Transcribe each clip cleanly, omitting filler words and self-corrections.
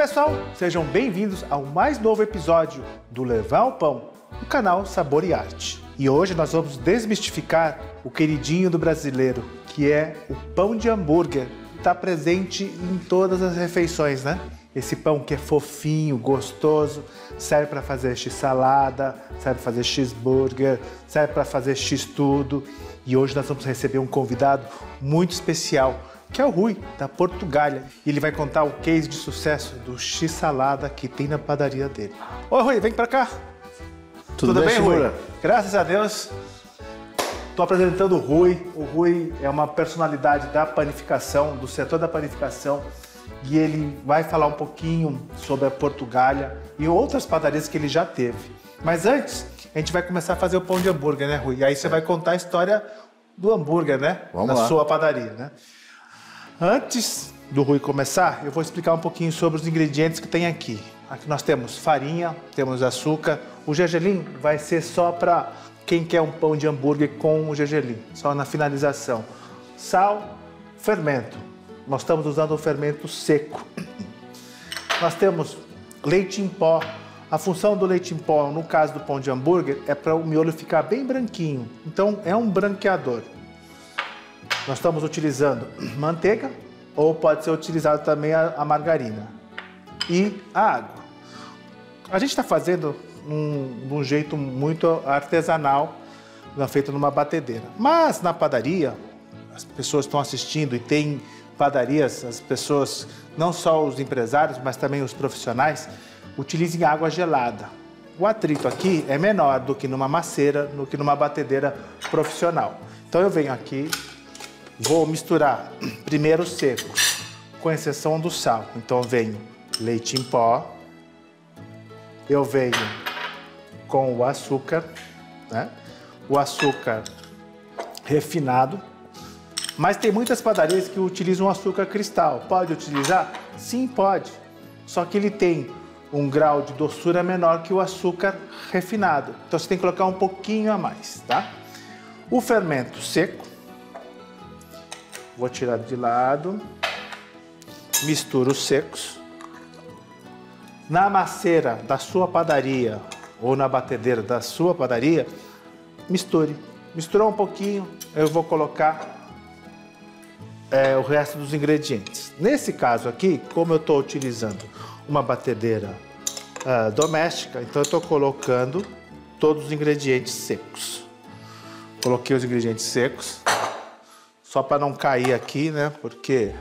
pessoal, sejam bem-vindos ao mais novo episódio do Levar ao Pão, do canal Sabor e Arte. E hoje nós vamos desmistificar o queridinho do brasileiro, que é o pão de hambúrguer. Está presente em todas as refeições, né? Esse pão que é fofinho, gostoso, serve para fazer x-salada, serve para fazer x-burger, serve para fazer x-tudo. E hoje nós vamos receber um convidado muito especial, que é o Rui, da Portugália. E ele vai contar o case de sucesso do x-salada que tem na padaria dele. Oi, Rui, vem para cá. Tudo bem, Rui? Graças a Deus. Estou apresentando o Rui. O Rui é uma personalidade da panificação, do setor da panificação. E ele vai falar um pouquinho sobre a Portugália e outras padarias que ele já teve. Mas antes, a gente vai começar a fazer o pão de hambúrguer, né, Rui? E aí você vai contar a história do hambúrguer, né? Vamos lá. Sua padaria, né? Antes do Rui começar, eu vou explicar um pouquinho sobre os ingredientes que tem aqui. Aqui nós temos farinha, temos açúcar. O gergelim vai ser só para quem quer um pão de hambúrguer com o gergelim, só na finalização. Sal, fermento. Nós estamos usando um fermento seco. Nós temos leite em pó. A função do leite em pó, no caso do pão de hambúrguer, é para o miolo ficar bem branquinho. Então, é um branqueador. Nós estamos utilizando manteiga, ou pode ser utilizado também a margarina. E a água. A gente está fazendo de um jeito muito artesanal, feito numa batedeira. Mas na padaria, as pessoas estão assistindo e tem padarias, as pessoas, não só os empresários, mas também os profissionais, utilizem água gelada. O atrito aqui é menor do que numa maceira, do que numa batedeira profissional. Então eu venho aqui, vou misturar primeiro seco, com exceção do sal. Então eu venho leite em pó, eu venho com o açúcar, né? O açúcar refinado. Mas tem muitas padarias que utilizam açúcar cristal. Pode utilizar? Sim, pode. Só que ele tem um grau de doçura menor que o açúcar refinado. Então você tem que colocar um pouquinho a mais, tá? O fermento seco. Vou tirar de lado. Misturo os secos. Na maceira da sua padaria ou na batedeira da sua padaria, misture. Misturou um pouquinho, eu vou colocar o resto dos ingredientes. Nesse caso aqui, como eu estou utilizando uma batedeira doméstica, então eu estou colocando todos os ingredientes secos. Coloquei os ingredientes secos, só para não cair aqui, né? Porque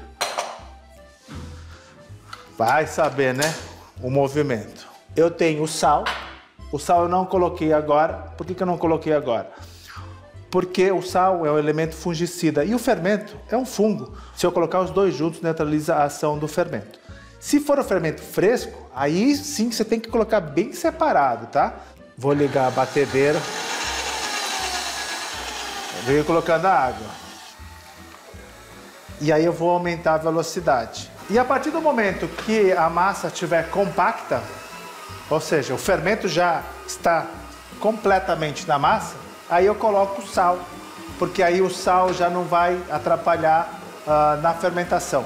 vai saber, né? O movimento. Eu tenho o sal eu não coloquei agora. Por que eu não coloquei agora? Porque o sal é um elemento fungicida e o fermento é um fungo. Se eu colocar os dois juntos, neutraliza a ação do fermento. Se for o fermento fresco, aí sim você tem que colocar bem separado, tá? Vou ligar a batedeira. Venho colocando a água. E aí eu vou aumentar a velocidade. E a partir do momento que a massa estiver compacta, ou seja, o fermento já está completamente na massa, aí eu coloco o sal, porque aí o sal já não vai atrapalhar na fermentação.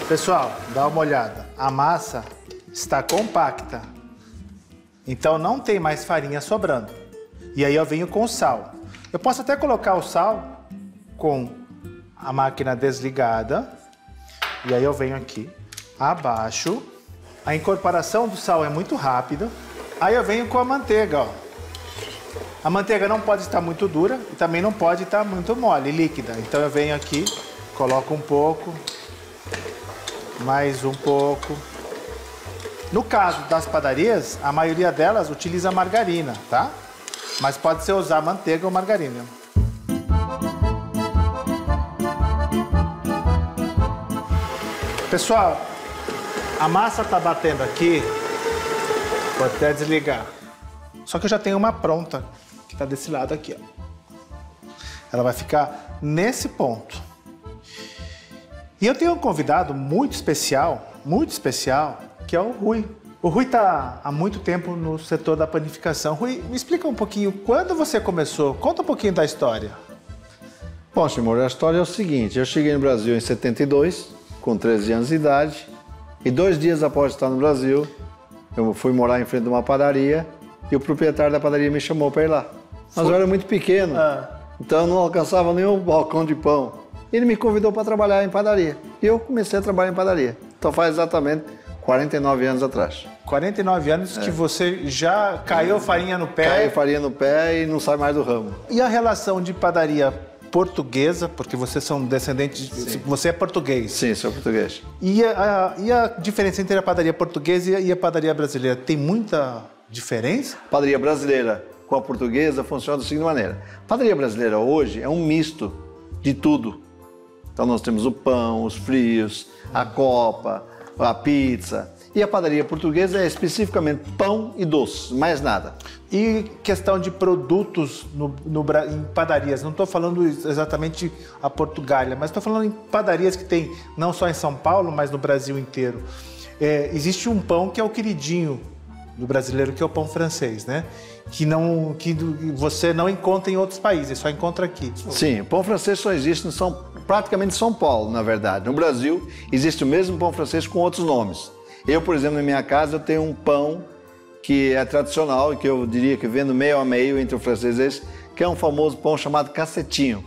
Pessoal, dá uma olhada. A massa está compacta, então não tem mais farinha sobrando. E aí eu venho com o sal. Eu posso até colocar o sal com a máquina desligada. E aí eu venho aqui, abaixo. A incorporação do sal é muito rápida. Aí eu venho com a manteiga, ó. A manteiga não pode estar muito dura e também não pode estar muito mole, líquida. Então eu venho aqui, coloco um pouco, mais um pouco. No caso das padarias, a maioria delas utiliza margarina, tá? Mas pode ser usar manteiga ou margarina. Pessoal, a massa tá batendo aqui. Vou até desligar. Só que eu já tenho uma pronta, que tá desse lado aqui, ó. Ela vai ficar nesse ponto. E eu tenho um convidado muito especial, que é o Rui. O Rui tá há muito tempo no setor da panificação. Rui, me explica um pouquinho, quando você começou? Conta um pouquinho da história. Bom, Timor, a história é o seguinte, eu cheguei no Brasil em 72, com 13 anos de idade, E 2 dias após estar no Brasil, eu fui morar em frente de uma padaria e o proprietário da padaria me chamou para ir lá. Mas eu era muito pequeno, então eu não alcançava nenhum balcão de pão. Ele me convidou para trabalhar em padaria e eu comecei a trabalhar em padaria. Então faz exatamente 49 anos atrás. 49 anos que você já caiu farinha no pé. Caiu farinha no pé e não sai mais do ramo. E a relação de padaria portuguesa, porque vocês são descendentes, você é português. Sim, sou português. E a diferença entre a padaria portuguesa e a padaria brasileira, tem muita diferença? Padaria brasileira com a portuguesa funciona da seguinte maneira. A padaria brasileira hoje é um misto de tudo. Então nós temos o pão, os frios, a copa, a pizza. E a padaria portuguesa é especificamente pão e doce, mais nada. E questão de produtos em padarias, não estou falando exatamente a Portugália, mas estou falando em padarias que tem não só em São Paulo, mas no Brasil inteiro. Existe um pão que é o queridinho do brasileiro, que é o pão francês, né? Que você não encontra em outros países, só encontra aqui. Sim, o pão francês só existe praticamente em São Paulo, na verdade. No Brasil, existe o mesmo pão francês com outros nomes. Eu, por exemplo, na minha casa, eu tenho um pão que é tradicional e que eu diria que vendo meio a meio entre o francês e esse, que é um famoso pão chamado cacetinho,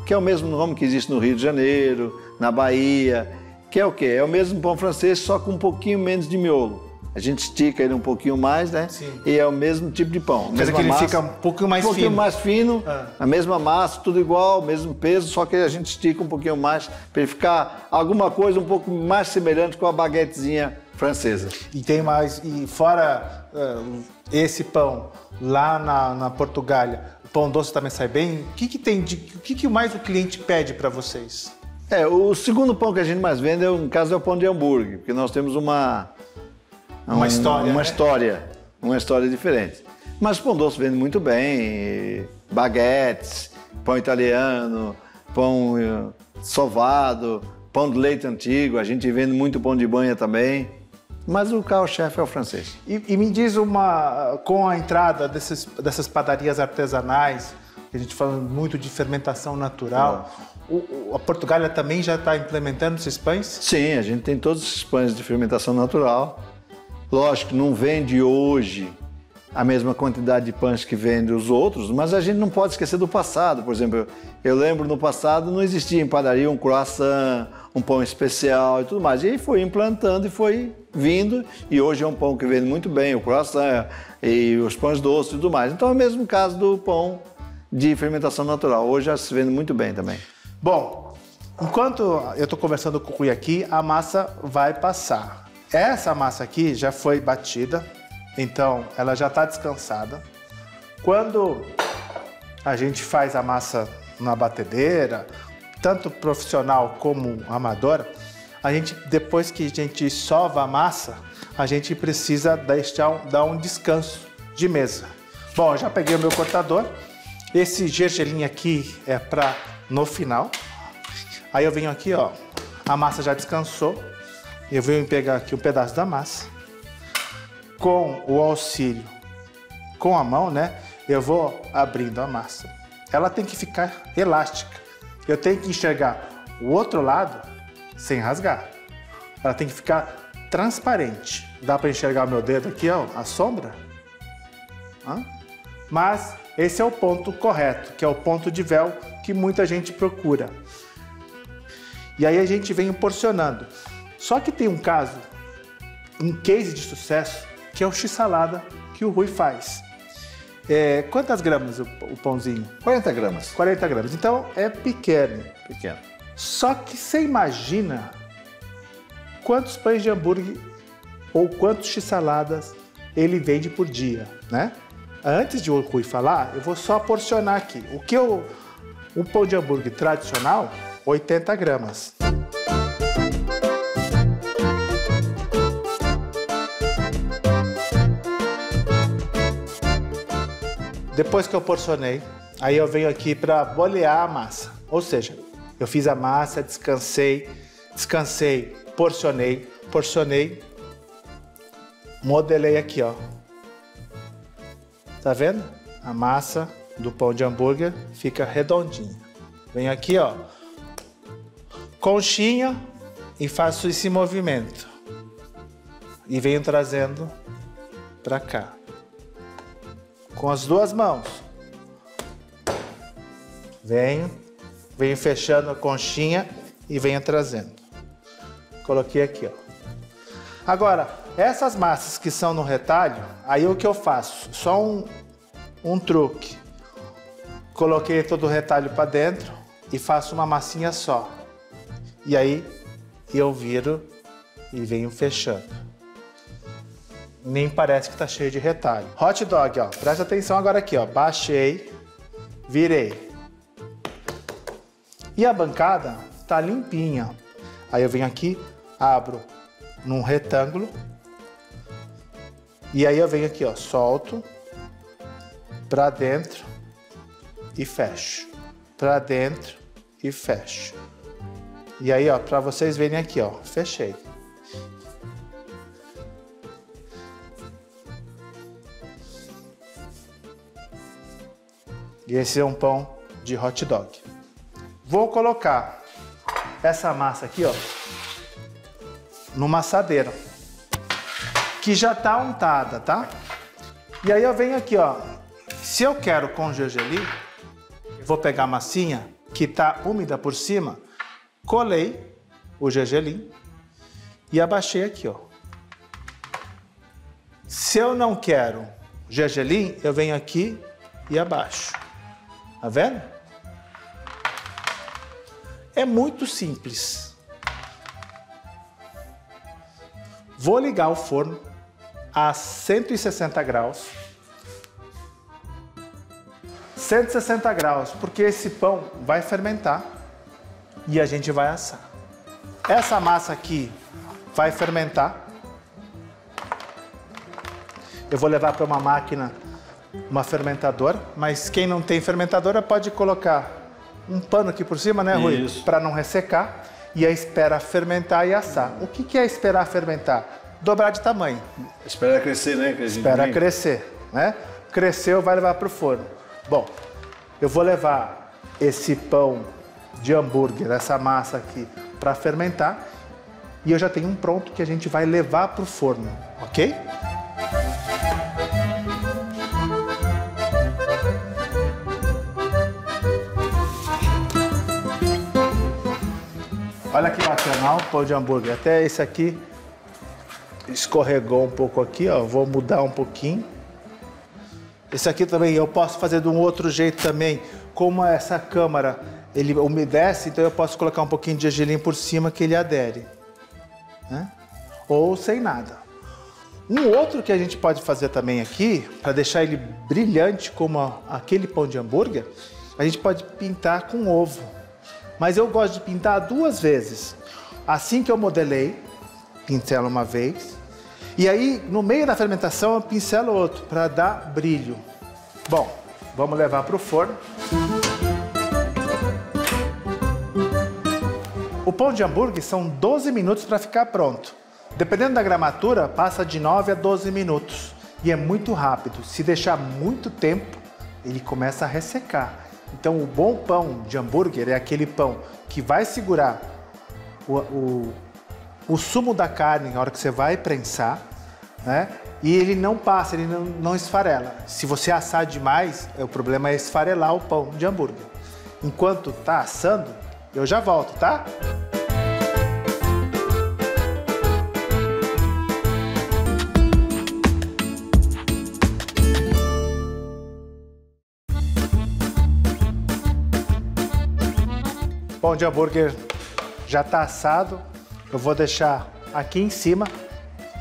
que é o mesmo nome que existe no Rio de Janeiro, na Bahia, que é o quê? É o mesmo pão francês, só com um pouquinho menos de miolo. A gente estica ele um pouquinho mais, né? Sim. E é o mesmo tipo de pão. Quer dizer que ele fica um pouquinho mais fino. Um pouquinho mais fino, a mesma massa, tudo igual, mesmo peso, só que a gente estica um pouquinho mais para ele ficar alguma coisa um pouco mais semelhante com a baguetezinha francesa. E tem mais, e fora esse pão, lá na Portugália, o pão doce também sai bem? O que mais o cliente pede para vocês? O segundo pão que a gente mais vende, no caso, é o pão de hambúrguer, porque nós temos uma história diferente. Mas o pão doce vende muito bem, baguetes, pão italiano, pão sovado, pão de leite antigo, a gente vende muito pão de banha também. Mas o carro-chefe é o francês. E me diz com a entrada dessas padarias artesanais, que a gente fala muito de fermentação natural, a Portugália também já está implementando esses pães? Sim, a gente tem todos esses pães de fermentação natural. Lógico, não vende hoje a mesma quantidade de pães que vende os outros, mas a gente não pode esquecer do passado. Por exemplo, eu lembro no passado não existia em padaria um croissant, um pão especial e tudo mais. E aí foi implantando e foi vindo, e hoje é um pão que vende muito bem, o croissant e os pães doces e tudo mais. Então é o mesmo caso do pão de fermentação natural. Hoje já se vende muito bem também. Bom, enquanto eu estou conversando com o Rui aqui, a massa vai passar. Essa massa aqui já foi batida, então ela já está descansada. Quando a gente faz a massa na batedeira, tanto profissional como amadora, depois que a gente sova a massa, a gente precisa dar um descanso de mesa. Bom, eu já peguei o meu cortador. Esse gergelim aqui é para no final. Aí eu venho aqui, ó, a massa já descansou. Eu venho pegar aqui um pedaço da massa. Com o auxílio, com a mão, né? Eu vou abrindo a massa. Ela tem que ficar elástica. Eu tenho que enxergar o outro lado sem rasgar. Ela tem que ficar transparente. Dá para enxergar o meu dedo aqui, ó, a sombra? Mas esse é o ponto correto, que é o ponto de véu que muita gente procura. E aí a gente vem porcionando. Só que tem um case de sucesso, que é o x-salada que o Rui faz. Quantas gramas o pãozinho? 40 gramas. 40 gramas. Então é pequeno. Pequeno. Só que você imagina quantos pães de hambúrguer ou quantos x-saladas ele vende por dia, né? Antes de o Rui falar, eu vou só porcionar aqui. Um pão de hambúrguer tradicional, 80 gramas. Depois que eu porcionei, aí eu venho aqui para bolear a massa. Ou seja, eu fiz a massa, descansei, porcionei, modelei aqui, ó. Tá vendo? A massa do pão de hambúrguer fica redondinha. Venho aqui, ó, conchinha e faço esse movimento. e venho trazendo para cá. Com as duas mãos. Venho fechando a conchinha e venho trazendo. Coloquei aqui, ó. Agora, essas massas que são no retalho, aí o que eu faço? Só um truque. Coloquei todo o retalho para dentro e faço uma massinha só. E aí eu viro e venho fechando. Nem parece que tá cheio de retalho. Hot dog, ó. Presta atenção agora aqui, ó. Baixei, virei. E a bancada tá limpinha. Aí eu venho aqui, abro num retângulo. E aí eu venho aqui, ó, solto pra dentro e fecho. Pra dentro e fecho. E aí, ó, pra vocês verem aqui, ó, fechei. E esse é um pão de hot dog. Vou colocar essa massa aqui, ó, numa assadeira, que já tá untada, tá? E aí eu venho aqui, ó, se eu quero com gergelim, eu vou pegar a massinha que tá úmida por cima, colei o gergelim e abaixei aqui, ó. Se eu não quero gergelim, eu venho aqui e abaixo. Tá vendo? É muito simples. Vou ligar o forno a 160 graus. 160 graus, porque esse pão vai fermentar e a gente vai assar. Essa massa aqui vai fermentar. Eu vou levar para uma máquina, uma fermentadora, mas quem não tem fermentadora pode colocar um pano aqui por cima, né, Rui? Para não ressecar. E aí espera fermentar e assar. O que é esperar fermentar? Dobrar de tamanho. Espera crescer, né? Espera crescer, né? Cresceu, vai levar para o forno. Bom, eu vou levar esse pão de hambúrguer, essa massa aqui, para fermentar. E eu já tenho um pronto que a gente vai levar para o forno, ok? Olha que bacana, ó, o pão de hambúrguer. Até esse aqui escorregou um pouco aqui, ó. Vou mudar um pouquinho. Esse aqui também eu posso fazer de um outro jeito também. Como essa câmara ele umedece, então eu posso colocar um pouquinho de gergelim por cima que ele adere, né? Ou sem nada. Um outro que a gente pode fazer também aqui, para deixar ele brilhante como aquele pão de hambúrguer, a gente pode pintar com ovo. Mas eu gosto de pintar duas vezes. Assim que eu modelei, pincelo uma vez. E aí, no meio da fermentação, eu pincelo outro, para dar brilho. Bom, vamos levar para o forno. O pão de hambúrguer são 12 minutos para ficar pronto. Dependendo da gramatura, passa de 9 a 12 minutos. E é muito rápido. Se deixar muito tempo, ele começa a ressecar. Então, o bom pão de hambúrguer é aquele pão que vai segurar o sumo da carne na hora que você vai prensar, né? E ele não passa, ele não esfarela. Se você assar demais, o problema é esfarelar o pão de hambúrguer. Enquanto tá assando, eu já volto, tá? Pão de hambúrguer já está assado, eu vou deixar aqui em cima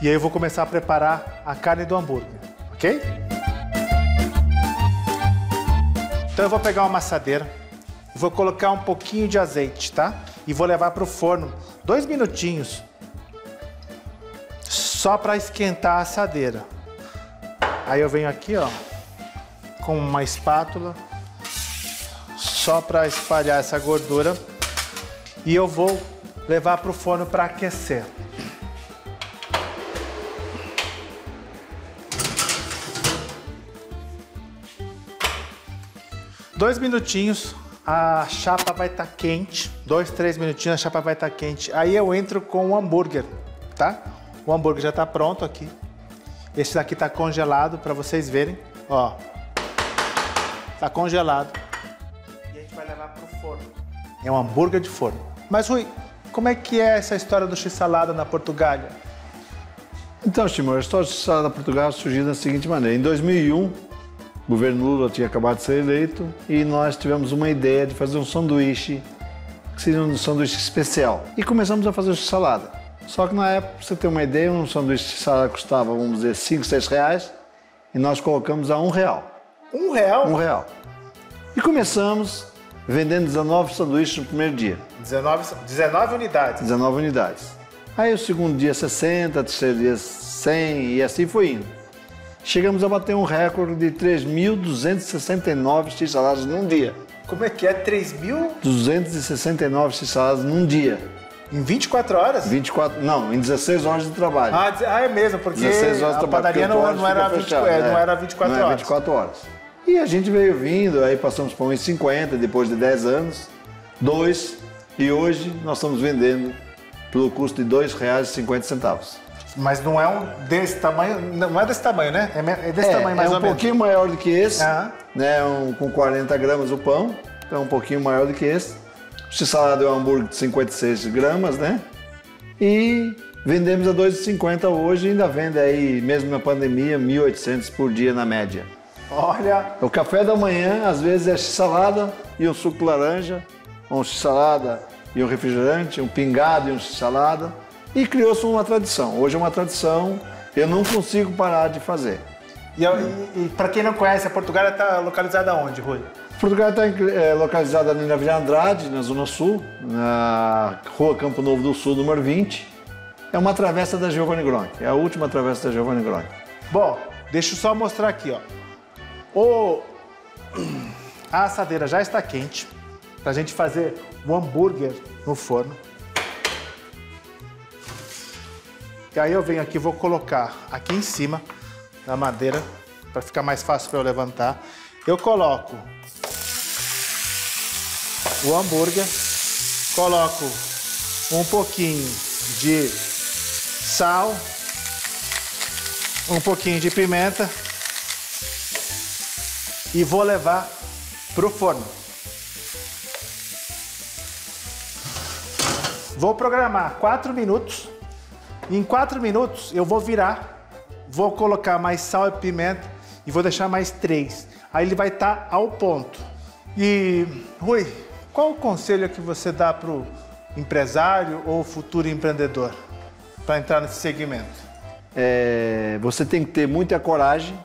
e aí eu vou começar a preparar a carne do hambúrguer, ok? Então eu vou pegar uma assadeira, vou colocar um pouquinho de azeite, tá? E vou levar para o forno 2 minutinhos, só para esquentar a assadeira. Aí eu venho aqui, ó, com uma espátula, só para espalhar essa gordura. E eu vou levar para o forno para aquecer. Dois minutinhos, a chapa vai estar quente. 2, 3 minutinhos, a chapa vai estar quente. Aí eu entro com o hambúrguer, tá? O hambúrguer já está pronto aqui. Esse daqui está congelado para vocês verem. Ó, está congelado. E a gente vai levar para o forno. É um hambúrguer de forno. Mas Rui, como é que é essa história do x-salada na Portugália? Então, Timor, a história do x-salada na Portugália surgiu da seguinte maneira. Em 2001, o governo Lula tinha acabado de ser eleito e nós tivemos uma ideia de fazer um sanduíche, que seria um sanduíche especial. E começamos a fazer o x-salada. Só que na época, pra você ter uma ideia, um sanduíche de x-salada custava, vamos dizer, 5, 6 reais e nós colocamos a R$1. R$1? R$1. E começamos vendendo 19 sanduíches no primeiro dia. 19 unidades. 19 unidades. Aí o segundo dia 60, terceiro dia 100 e assim foi indo. Chegamos a bater um recorde de 3.269 x-saladas num dia. Como é que é? 3.000? 269 x-saladas num dia. Em 24 horas? 24, não, em 16 horas de trabalho. Ah, é mesmo, porque 16 horas de a trabalho, padaria não era 24 não horas. 24 horas. E a gente veio vindo, aí passamos para 1,50 depois de 10 anos, 2, e hoje nós estamos vendendo pelo custo de R$ 2,50. Mas não é desse tamanho, não é desse tamanho, né? É desse tamanho mais ou menos. É um pouquinho maior do que esse, Aham. né? Com 40 gramas o pão, então é um pouquinho maior do que esse. O x-salada é um hambúrguer de 56 gramas, né? E vendemos a R$ 2,50 hoje e ainda vende aí, mesmo na pandemia, 1.800 por dia na média. Olha! O café da manhã, às vezes, é x-salada e um suco de laranja, um x-salada e um refrigerante, um pingado e um x-salada. E criou-se uma tradição. Hoje é uma tradição, eu não consigo parar de fazer. E para quem não conhece, a Portugália está localizada onde, Rui? Portugal está localizada ali na Avenida Andrade, na Zona Sul, na Rua Campo Novo do Sul, número 20. É uma travessa da Giovanni Gronchi, é a última travessa da Giovanni Gronchi. Bom, deixa eu só mostrar aqui, ó. A assadeira já está quente para a gente fazer o hambúrguer no forno. E aí eu venho aqui, vou colocar aqui em cima da madeira para ficar mais fácil para eu levantar. Eu coloco o hambúrguer, coloco um pouquinho de sal, um pouquinho de pimenta e vou levar para o forno. Vou programar 4 minutos. Em 4 minutos eu vou virar, vou colocar mais sal e pimenta e vou deixar mais 3. Aí ele vai estar ao ponto. E, Rui, qual o conselho que você dá para o empresário ou futuro empreendedor para entrar nesse segmento? Você tem que ter muita coragem,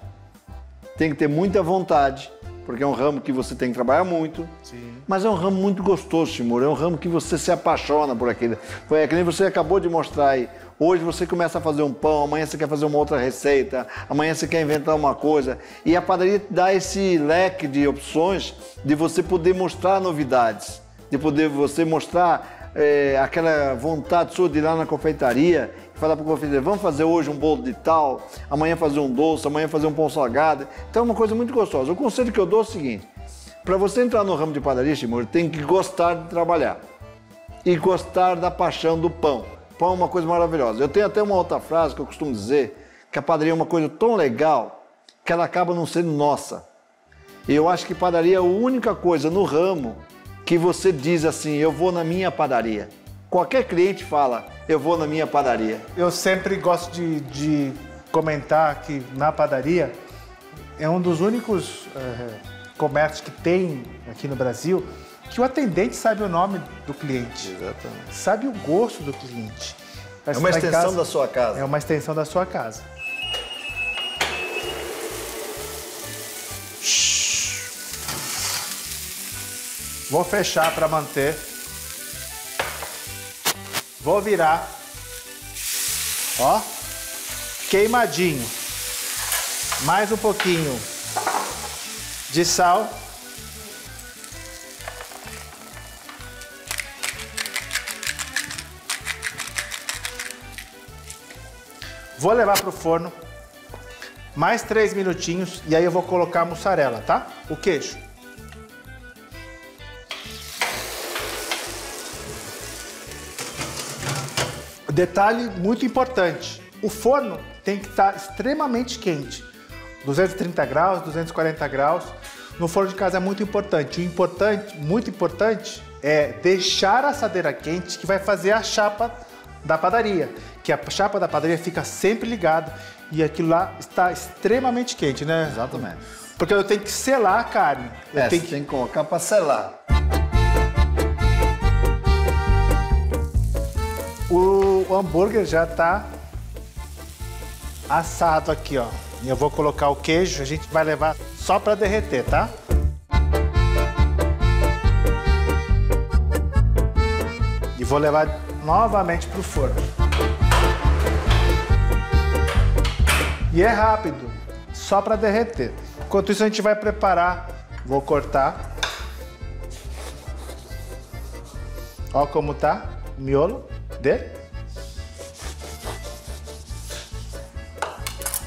tem que ter muita vontade, porque é um ramo que você tem que trabalhar muito. Sim. Mas é um ramo muito gostoso, Timur. É um ramo que você se apaixona por aquilo. É que nem você acabou de mostrar aí. Hoje você começa a fazer um pão, amanhã você quer fazer uma outra receita, amanhã você quer inventar uma coisa. E a padaria te dá esse leque de opções de você poder mostrar novidades, de poder você mostrar aquela vontade sua de ir lá na confeitaria e falar para o confeiteiro, vamos fazer hoje um bolo de tal, amanhã fazer um doce, amanhã fazer um pão salgado. Então é uma coisa muito gostosa. O conselho que eu dou é o seguinte, para você entrar no ramo de padaria, Timur, tem que gostar de trabalhar e gostar da paixão do pão. Pão é uma coisa maravilhosa. Eu tenho até uma outra frase que eu costumo dizer, que a padaria é uma coisa tão legal que ela acaba não sendo nossa. E eu acho que padaria é a única coisa no ramo que você diz assim, eu vou na minha padaria. Qualquer cliente fala, eu vou na minha padaria. Eu sempre gosto de comentar que na padaria é um dos únicos comércios que tem aqui no Brasil que o atendente sabe o nome do cliente. Exatamente. Sabe o gosto do cliente. É uma extensão da sua casa. É uma extensão da sua casa. Vou fechar para manter. Vou virar. Ó, queimadinho. Mais um pouquinho de sal. Vou levar para o forno, mais 3 minutinhos e aí eu vou colocar a mussarela, tá? O queijo. Detalhe muito importante, O forno tem que estar extremamente quente. 230 graus, 240 graus. No forno de casa é muito importante. Muito importante, é deixar a assadeira quente, que vai fazer a chapa da padaria. Que a chapa da padaria fica sempre ligada e aquilo lá está extremamente quente, né? Exatamente. Porque eu tenho que selar a carne. Você tem que colocar para selar. O hambúrguer já está assado aqui, ó. E eu vou colocar o queijo, a gente vai levar só para derreter, tá? E vou levar novamente para o forno. E é rápido, só para derreter. Enquanto isso a gente vai preparar, vou cortar. Ó como tá o miolo dele.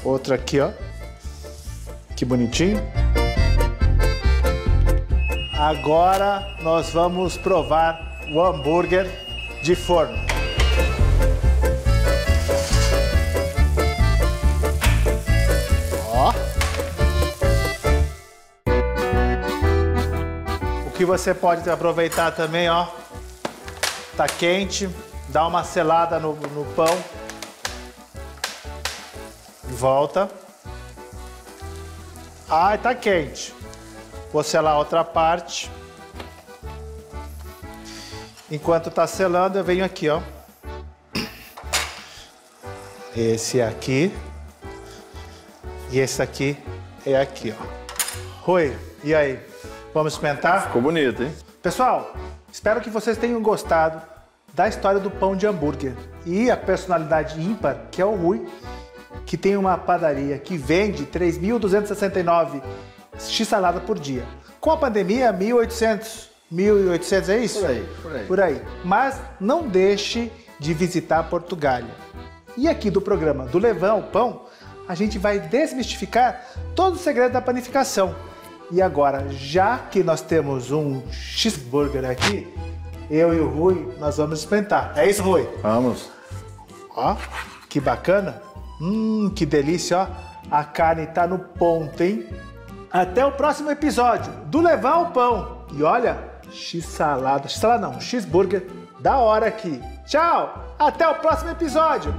Outro aqui, ó. Que bonitinho. Agora nós vamos provar o hambúrguer de forno. Ó. O que você pode aproveitar também, ó. Tá quente, dá uma selada no pão. Volta. Ai, tá quente. Vou selar a outra parte. Enquanto tá selando, eu venho aqui, ó. Esse aqui. E esse aqui é aqui, ó. Rui, e aí? Vamos experimentar? Ficou bonito, hein? Pessoal, espero que vocês tenham gostado da história do pão de hambúrguer. E a personalidade ímpar, que é o Rui, que tem uma padaria que vende 3.269 x-salada por dia. Com a pandemia, 1.800 é isso? Por aí. Mas não deixe de visitar Portugália. E aqui do programa do Levão Pão, a gente vai desmistificar todo o segredo da panificação. E agora, já que nós temos um cheeseburger aqui, eu e o Rui, nós vamos experimentar. É isso, Rui? Vamos. Ó, que bacana. Que delícia, ó. A carne tá no ponto, hein? Até o próximo episódio do Levar o Pão. E olha, x-salada não, cheeseburger da hora aqui. Tchau, até o próximo episódio.